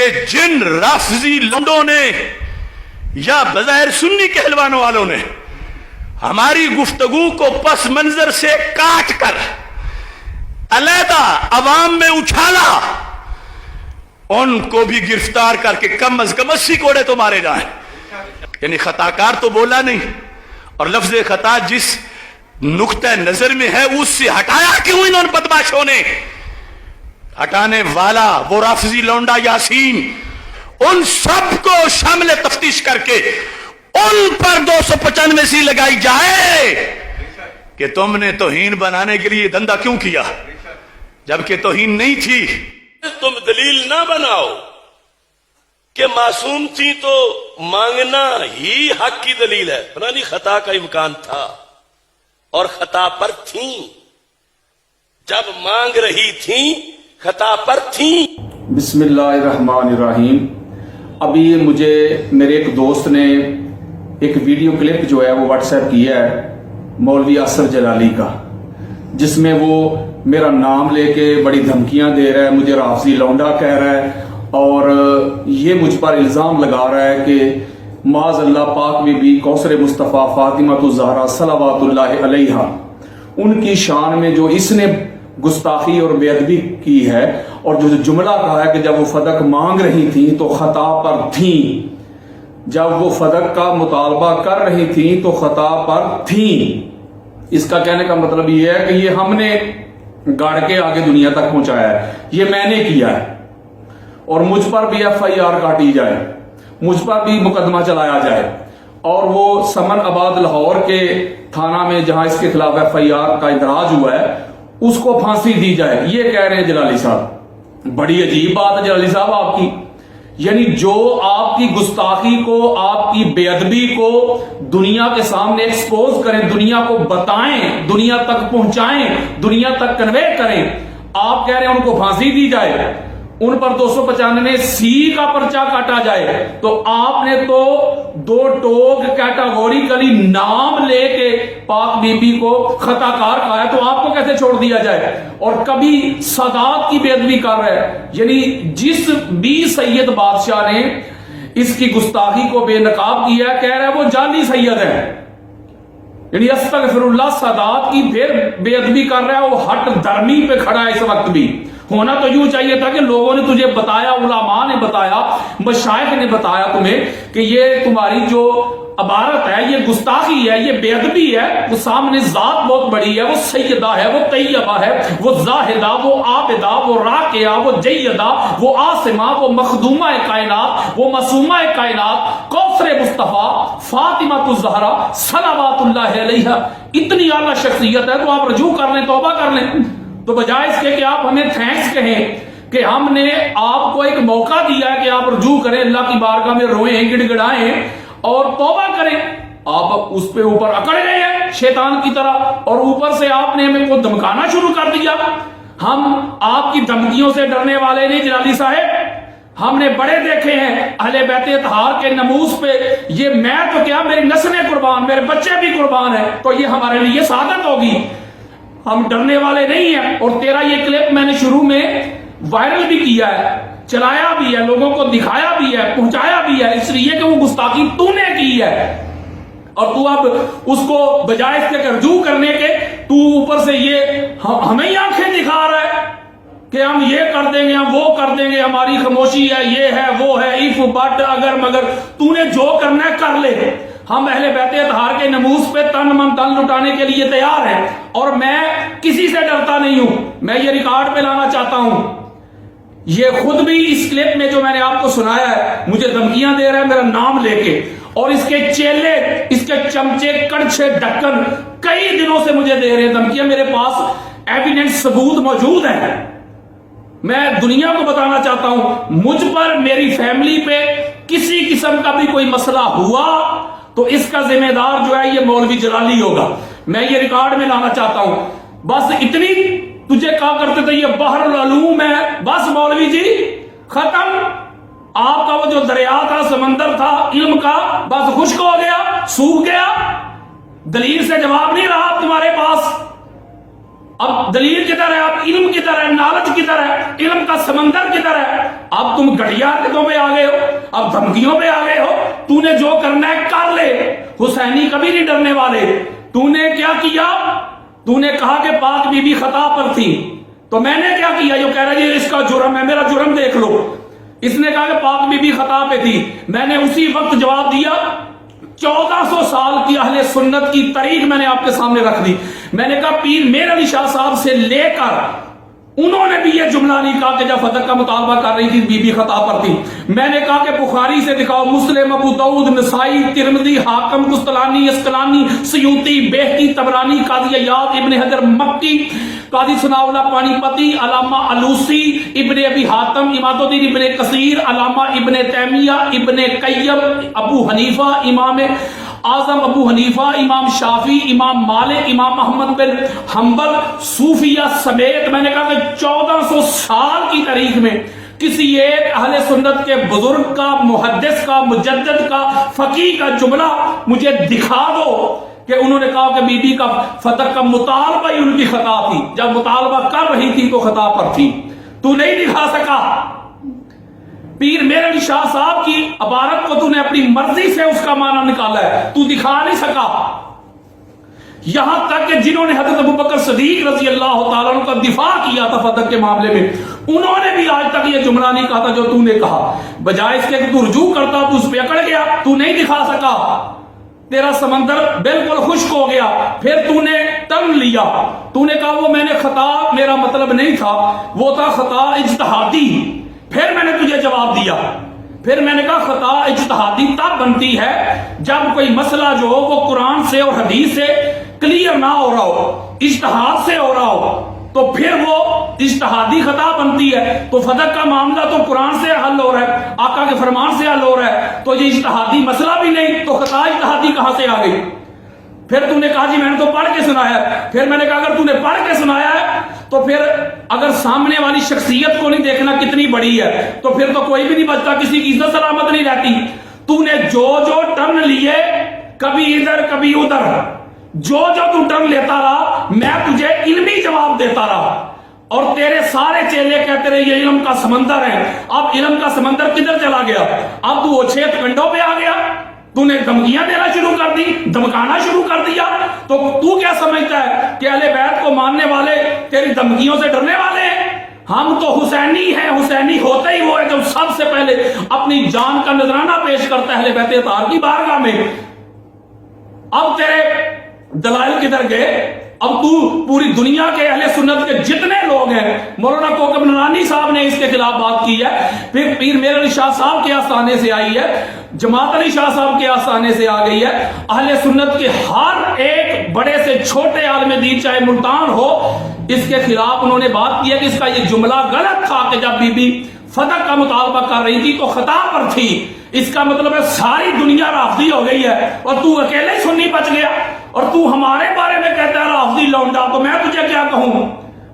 کہ جن رافضی لنڈوں نے یا بظاہر سنی کہلوانے والوں نے ہماری گفتگو کو پس منظر سے کاٹ کر علیحدہ عوام میں اچھالا، ان کو بھی گرفتار کر کے کم از کم 80 کوڑے تو مارے جائیں۔ یعنی خطا کار تو بولا نہیں، اور لفظ خطا جس نقطہ نظر میں ہے اس سے ہٹایا کیوں انہوں نے بدماشوں نے؟ ہٹانے والا وہ رافضی لونڈا یاسین، ان سب کو شامل تفتیش کر کے ان پر 295 سی لگائی جائے کہ تم نے توہین بنانے کے لیے دھندا کیوں کیا جبکہ توہین نہیں تھی۔ تم دلیل نہ بناؤ کہ معصوم تھی تو مانگنا ہی حق کی دلیل ہے، فلانی خطا کا امکان تھا اور خطا پر تھیں، جب مانگ رہی تھیں خطا پر تھیں۔ بسم اللہ الرحمن الرحیم۔ ابھی مجھے میرے ایک دوست نے ایک ویڈیو کلپ جو ہے وہ واٹس ایپ کیا ہے مولوی آصف جلالی کا، جس میں وہ میرا نام لے کے بڑی دھمکیاں دے رہا ہے، مجھے رافضی لونڈا کہہ رہا ہے اور یہ مجھ پر الزام لگا رہا ہے کہ معاذ اللہ پاک بی بی کوثر مصطفیٰ فاطمہ الزہرا صلوات اللہ علیہا ان کی شان میں جو اس نے گستاخی اور بے ادبی کی ہے، اور جو جملہ کہا ہے کہ جب وہ فدق مانگ رہی تھیں تو خطا پر تھیں، جب وہ فدق کا مطالبہ کر رہی تھیں تو خطا پر تھیں۔ اس کا کہنے کا مطلب یہ ہے کہ یہ ہم نے گاڑ کے آگے دنیا تک پہنچایا ہے، یہ میں نے کیا ہے، اور مجھ پر بھی FIR کاٹی جائے، مجھ پر بھی مقدمہ چلایا جائے، اور وہ سمن آباد لاہور کے تھانہ میں جہاں اس کے خلاف FIR کا اندراج ہوا ہے اس کو پھانسی دی جائے، یہ کہہ رہے ہیں جلالی صاحب۔ بڑی عجیب بات ہے جلالی صاحب آپ کی، یعنی جو آپ کی گستاخی کو، آپ کی بے ادبی کو دنیا کے سامنے ایکسپوز کریں، دنیا کو بتائیں، دنیا تک پہنچائیں، دنیا تک کنوے کریں، آپ کہہ رہے ہیں ان کو پھانسی دی جائے، ان پر 295 کا پرچہ کاٹا جائے، تو آپ نے تو دو ٹوک کیٹاگوریکلی نام لے کے پاک بی بی کو خطا کار کہا ہے، تو آپ کو کیسے چھوڑ دیا جائے؟ اور کبھی سادات کی بے ادبی کر رہے ہیں، یعنی جس بھی سید بادشاہ نے اس کی گستاخی کو بے نقاب کیا ہے، کہہ رہا ہے وہ جعلی سید ہے، یعنی استغفر اللہ، سادات کی پھر بے ادبی کر رہا ہے، وہ ہٹ درمی پہ کھڑا ہے اس وقت بھی۔ ہونا تو یوں چاہیے تھا کہ لوگوں نے تجھے بتایا، علماء نے بتایا، مشائخ نے بتایا تمہیں کہ یہ تمہاری جو عبارت ہے یہ گستاخی ہے، یہ بے ادبی ہے، وہ سامنے ذات بہت بڑی ہے، وہ سیدہ ہے، وہ طیبہ ہے، وہ زاہدہ، وہ عابدہ، وہ راکعہ، وہ جیدہ، وہ عاصمہ، وہ مخدومہ کائنات، وہ معصومہ کائنات، کوثر مصطفیٰ فاطمہ الزہرا صلوات اللہ علیہا، اتنی اعلیٰ شخصیت ہے، تو آپ رجوع کر لیں، توبہ کر لیں، تو بجائے اس کے کہ آپ ہمیں تھینکس کہیں کہ ہم نے آپ کو ایک موقع دیا ہے کہ آپ رجوع کریں، اللہ کی بارگاہ میں روئیں، گڑ گڑائیں اور توبہ کریں، آپ اس پہ اوپر اکڑ گئے ہیں شیطان کی طرح، اور اوپر سے آپ نے ہمیں کو دھمکانا شروع کر دیا۔ ہم آپ کی دھمکیوں سے ڈرنے والے نہیں جلالی صاحب، ہم نے بڑے دیکھے ہیں اہل بیت اطہار کے نموز پہ، یہ میں تو کیا میری نسلیں قربان، میرے بچے بھی قربان ہیں، تو یہ ہمارے لیے سعادت ہوگی، ہم ڈرنے والے نہیں ہیں۔ اور تیرا یہ کلپ میں نے شروع میں وائرل بھی کیا ہے، چلایا بھی ہے، لوگوں کو دکھایا بھی ہے، پہنچایا بھی ہے، اس لیے کہ وہ گستاخی تو نے کی ہے، اور تو اب اس کو بجائے اس کے رجوع کرنے کے تو اوپر سے یہ ہمیں ہی آنکھیں دکھا رہا ہے کہ ہم یہ کر دیں گے، ہم وہ کر دیں گے، ہماری خاموشی ہے، یہ ہے، وہ ہے، اف بٹ اگر مگر، تو نے جو کرنا ہے کر لے، ہم اہل بیت اطہار کے نموز پہ تن من تن لٹانے کے لیے تیار ہیں، اور میں کسی سے ڈرتا نہیں ہوں۔ میں یہ ریکارڈ پہ لانا چاہتا ہوں، یہ خود بھی اس کلپ میں جو میں نے آپ کو سنایا ہے مجھے دھمکیاں دے رہا ہے میرا نام لے کے، اور اس کے چیلے، اس کے چمچے، کڑچھے، ڈھکن کئی دنوں سے مجھے دے رہے ہیں دھمکیاں، میرے پاس ایویڈنس ثبوت موجود ہے۔ میں دنیا کو بتانا چاہتا ہوں مجھ پر، میری فیملی پہ کسی قسم کا بھی کوئی مسئلہ ہوا تو اس کا ذمہ دار جو ہے یہ مولوی جلالی ہوگا۔ میں یہ ریکارڈ میں لانا چاہتا ہوں، بس اتنی تجھے کہا کرتے تھے یہ بحر العلوم ہے، بس مولوی جی ختم، آپ کا وہ جو دریا تھا، سمندر تھا علم کا، بس خشک ہو گیا، سوکھ گیا، دلیل سے جواب نہیں رہا تمہارے پاس۔ اب اب دلیل کدھر ہے؟ اب علم کدھر ہے؟ نالج کدھر ہے؟ علم کا سمندر کدھر ہے؟ اب تم گھٹیا حرکتوں پہ آ گئے ہو، اب دھمکیوں پہ آ گئے ہو. تو نے جو کرنا ہے کر لے. حسینی کبھی نہیں ڈرنے والے. تو نے کیا کیا؟ تو نے کہا کہ پاک بی بی خطا پر تھی، تو میں نے کیا کیا؟ جو کہہ رہا ہے اس کا جرم ہے، میرا جرم دیکھ لو. اس نے کہا کہ پاک بی بی خطا پہ تھی، میں نے اسی وقت جواب دیا. 1400 سال کی اہل سنت کی تاریخ میں نے آپ کے سامنے رکھ دی. میں نے کہا پیر میر علی شاہ صاحب سے لے کر انہوں نے بھی یہ جملہ نہیں کہا کہ جب فتح کا مطالبہ کر رہی تھی بی بی خطا پر تھی. میں نے کہا کہ بخاری سے دکھاؤ، مسلم، ابو داؤد، نسائی، ترمذی، حاکم، قسطلانی، اسقلانی، سیوطی، بیہقی، طبرانی، قاضی عیاض، ابن حجر مکی، قاضی ثناء اللہ پانی پتی، علامہ علوسی، ابن ابی حاتم، اماد الدین ابن کثیر، علامہ ابن تیمیہ، ابن قیم، ابو حنیفہ، امام اعظم ابو حنیفہ، امام شافعی، امام مالک، امام محمد بن حنبل، صوفیہ سمیت. میں نے کہا کہ 1400 سال کی تاریخ میں کسی ایک اہل سنت کے بزرگ کا، محدث کا، مجدد کا، فقیہ کا جملہ مجھے دکھا دو کہ انہوں نے کہا کہ بی بی کا فتح کا مطالبہ ہی ان کی خطا تھی، جب مطالبہ کر رہی تھی تو خطا پر تھی. تو نہیں دکھا سکا. پیر میر علی شاہ صاحب کی عبارت کو تو نے اپنی مرضی سے اس کا معنی نکالا ہے، تو دکھا نہیں سکا. یہاں تک کہ جنہوں نے حضرت ابوبکر صدیق رضی اللہ تعالیٰ عنہ کا دفاع کیا تھا فتح کے معاملے میں، انہوں نے بھی آج تک یہ جملہ نہیں کہا تھا جو تو نے کہا. بجائے اس کے کہ تو رجوع کرتا تو اس پہ اکڑ گیا، تو نہیں دکھا سکا. تیرا سمندر بالکل خشک ہو گیا. پھر تو نے ٹرن لیا، تو نے کہا وہ میں نے خطا میرا مطلب نہیں تھا، وہ تھا خطا اجتہادی. پھر میں نے تجھے جواب دیا. پھر میں نے کہا خطا اجتہادی تب بنتی ہے جب کوئی مسئلہ جو ہو وہ قرآن سے اور حدیث سے کلیئر نہ ہو رہا ہو، اجتہاد سے ہو رہا ہو، تو پھر وہ اجتہادی خطا بنتی ہے. تو فتح کا معاملہ تو قرآن سے حل ہو رہا ہے، آقا کے فرمان سے حل ہو رہا ہے، تو یہ اجتہادی مسئلہ بھی نہیں، تو خطا اجتہادی کہاں سے آ گئی؟ پھر تو نے کہا جی میں نے تو پڑھ کے سنایا ہے. پھر میں نے کہا اگر تو نے پڑھ کے سنایا ہے تو پھر اگر سامنے والی شخصیت کو نہیں دیکھنا کتنی بڑی ہے تو پھر تو کوئی بھی نہیں بچتا، کسی کی عزت سلامت نہیں رہتی. تو نے جو ٹرن لیے، کبھی ادھر کبھی ادھر، جو تو ٹرن لیتا رہا، میں تجھے علمی جواب دیتا رہا. اور تیرے سارے چیلے کہتے رہے یہ علم کا سمندر ہے. اب علم کا سمندر کدھر چلا گیا؟ اب تو اچھیت کنڈوں پہ آ گیا. تو نے دھمکیاں دینا شروع کر دی، دھمکانا شروع کر دیا. تو کیا سمجھتا ہے کہ اہل بیت کو ماننے والے تیری دھمکیوں سے ڈرنے والے ہیں؟ ہم تو حسینی ہیں. حسینی ہوتا ہی وہ ہے جو سب سے پہلے اپنی جان کا نذرانہ پیش کرتا ہے اہل بیت اطہار کی بارگاہ میں. اب تیرے دلائل کدھر گئے؟ اب تو پوری دنیا کے اہل سنت کے جتنے لوگ ہیں، مولانا کوکب نورانی صاحب نے اس کے خلاف بات کی ہے، پھر پیر میر علی شاہ صاحب کے آستانے سے آئی ہے، جماعت علی شاہ صاحب کے آستانے سے آ گئی ہے. اہل سنت کے ہر ایک بڑے سے چھوٹے عالم دین چاہے ملتان ہو، اس کے خلاف انہوں نے بات کی ہے کہ اس کا یہ جملہ غلط تھا کہ جب بی بی فتح کا مطالبہ کر رہی تھی تو خطا پر تھی. اس کا مطلب ہے ساری دنیا رافضی ہو گئی ہے اور تو اکیلے سنی بچ گیا. اور تو ہمارے بارے میں کہتا ہے رافضی لونڈا، تو میں تجھے کیا کہوں؟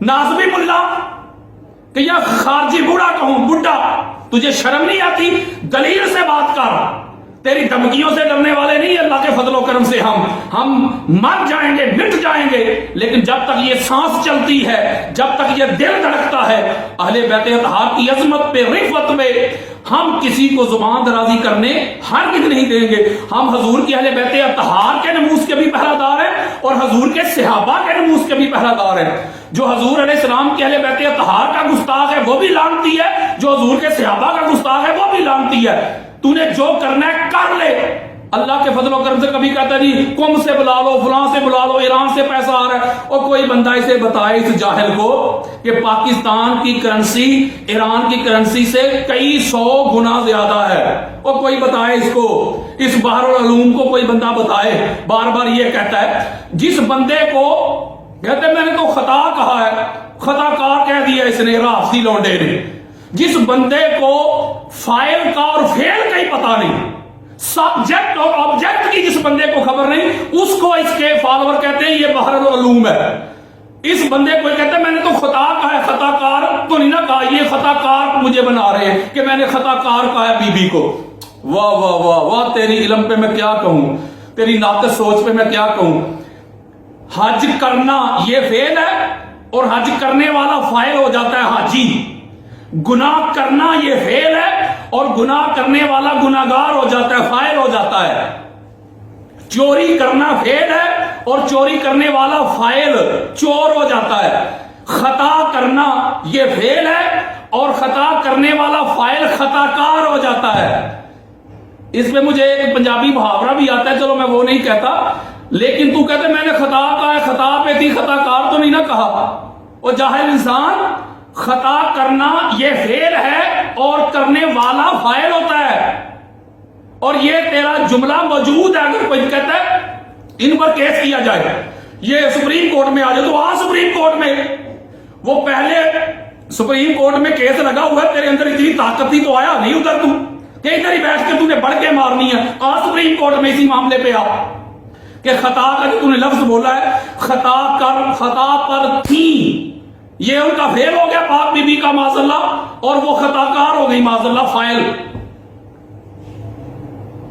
نازمی ملا کہ یا خارجی بوڑھا کہوں؟ بڈھا. تجھے شرم نہیں آتی؟ دلیل سے بات کر. تیری دھمکیوں سے ڈرنے والے نہیں، اللہ کے فضل و کرم سے ہم مر جائیں گے، مٹ جائیں گے، لیکن جب تک یہ سانس چلتی ہے، جب تک یہ دل دھڑکتا ہے، اہل بیت اطہار کی عظمت پہ، رفعت پہ ہم کسی کو زبان درازی کرنے ہرگز نہیں دیں گے. ہم حضور کی اہل بیت اطہار کے نموز کے بھی پہرہ دار ہیں اور حضور کے صحابہ کے نموز کے بھی پہرہ دار ہیں. جو حضور علیہ السلام کے اہل بیت اطہار کا گستاخ ہے وہ بھی لعنتی ہے، جو حضور کے صحابہ کا گستاخ ہے وہ بھی لعنتی ہے. تو نے جو کرنا ہے کر لے. اللہ کے فضل و کرم سے کبھی کہتا جی قم سے بلا لو، فلاں سے بلا لو، ایران سے پیسہ آ رہا ہے، اور کوئی بندہ اسے بتائے اس جاہل کو کہ پاکستان کی کرنسی ایران کی کرنسی سے کئی 100 گنا زیادہ ہے. اور کوئی بتائے اس کو، اس بحر العلوم کو کوئی بندہ بتائے. بار بار یہ کہتا ہے جس بندے کو کہتے میں نے تو خطا کہا ہے، خطا کار کہہ دیا اس نے، رافضی لونڈے نے. جس بندے کو فائل کا اور فعل کا ہی پتا نہیں، سبجیکٹ اور آبجیکٹ کی جس بندے کو خبر نہیں، اس کو اس کے فالوور کہتے ہیں یہ بحر العلوم ہے. اس بندے کو کہتے ہیں میں نے تو خطا کہا ہے، خطا کار تو نہیں نہ کہا، یہ خطا کار مجھے بنا رہے ہیں کہ میں نے خطا کار کہا ہے بی بی کو. واہ واہ واہ واہ، تیری علم پہ میں کیا کہوں، تیری ناقص سوچ پہ میں کیا کہوں. حج کرنا یہ فعل ہے، اور حج کرنے والا فاعل ہو جاتا ہے حاجی. گناہ کرنا یہ فعل ہے اور گناہ کرنے والا گناہگار ہو جاتا ہے، فاعل ہو جاتا ہے. چوری کرنا فعل ہے اور چوری کرنے والا فاعل چور ہو جاتا ہے. خطا کرنا یہ فعل ہے اور خطا کرنے والا فاعل خطا کار ہو جاتا ہے. اس میں مجھے ایک پنجابی محاورہ بھی آتا ہے، چلو میں وہ نہیں کہتا، لیکن تو کہتے میں نے خطا کہا ہے، خطا پہ تھی، خطا کار تو نہیں نہ کہا. وہ جاہل انسان، خطا کرنا یہ فعل ہے اور کرنے والا فاعل ہوتا ہے. اور یہ تیرا جملہ موجود ہے، اگر کوئی کہتا ہے ان پر کیس کیا جائے، یہ سپریم کورٹ میں آ جائے، تو سپریم کورٹ میں وہ پہلے سپریم کورٹ میں کیس لگا ہوا ہے، تیرے اندر اتنی طاقت تھی تو آیا نہیں ادھر تو کہ ادھر ہی بیٹھ کے تو نے بڑھ کے مارنی ہے. سپریم کورٹ میں اسی معاملے پہ آ کہ خطا کا جو تو نے لفظ بولا ہے، خطا پر تھی، یہ ان کا فعل ہو گیا پاک بی بی کا معاذ اللہ، اور وہ خطا کار ہو گئی معاذ اللہ فاعل.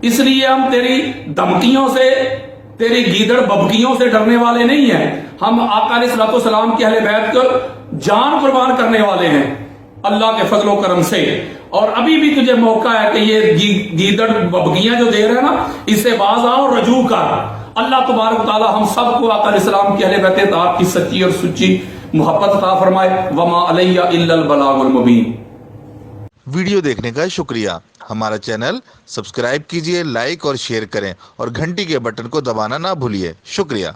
اس لیے ہم تیری دھمکیوں سے، تیری گیدڑ ببکیوں سے ڈرنے والے نہیں ہیں. ہم آقا علیہ الصلوۃ والسلام کی اہل بیت کو جان قربان کرنے والے ہیں اللہ کے فضل و کرم سے. اور ابھی بھی تجھے موقع ہے کہ یہ گیدڑ ببکیاں جو دے رہے ہیں نا، اس سے باز آ اور رجوع کر. اللہ تبارک تعالی ہم سب کو آقا علیہ السلام کی اہل بیت اطاعت کی سچی اور سچی محبت عطا فرمائے. وما علیہ الا البلاغ المبین. ویڈیو دیکھنے کا شکریہ. ہمارا چینل سبسکرائب کیجئے، لائک اور شیئر کریں اور گھنٹی کے بٹن کو دبانا نہ بھولیے. شکریہ.